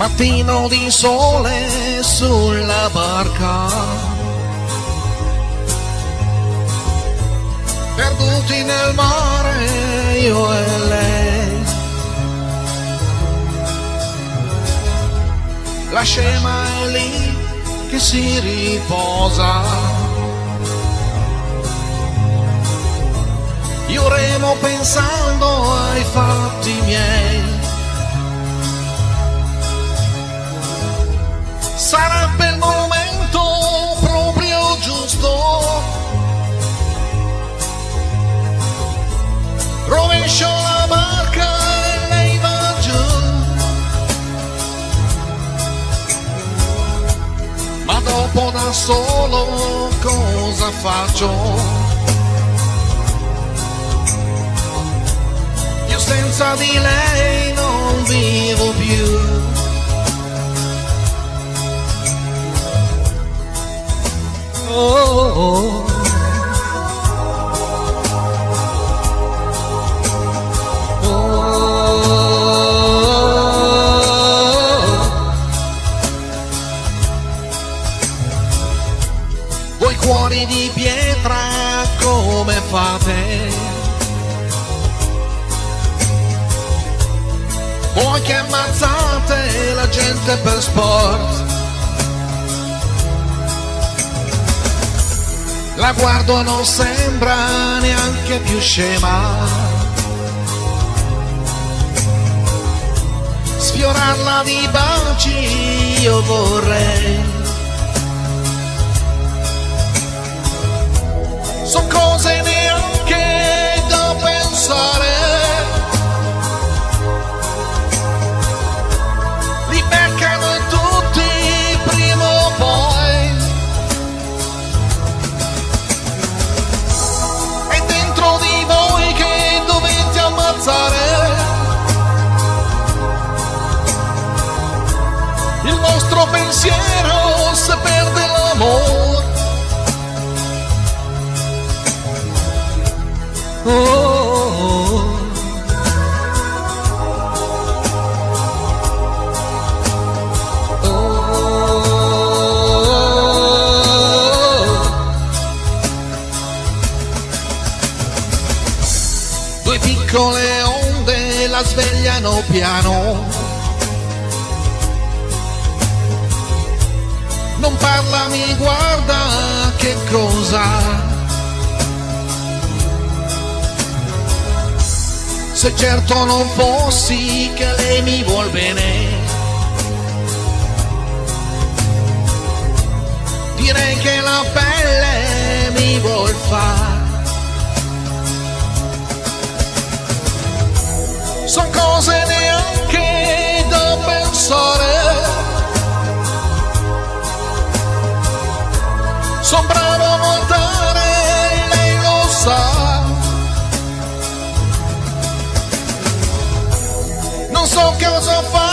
Mattino di sole sulla barca, perduti nel mare io e lei. La scema è lì che si riposa, io remo pensando ai fatti miei. Sarebbe il momento proprio giusto, rovescio la barca e lei va giù, ma dopo da solo cosa faccio? Io senza di lei non vivo più. Oh, oh. Voi cuori di pietra come fate? Voi che ammazzate la gente per sport. La guardo e non sembra neanche più scema, sfiorarla di baci io vorrei. Son cose neanche da pensare, li beccano tutti prima o poi. Di voi che dovete ammazzare, il vostro pensiero se perde l'amore. Oh, oh, oh. Due piccole onde la svegliano piano, non parla, mi guarda, che cosa? Se certo non fossi che lei mi vuol bene, direi che la pelle mi vuol fare. Son cose neanche da pensare, son bravo a nuotare, lei lo sa. Non so cosa fare.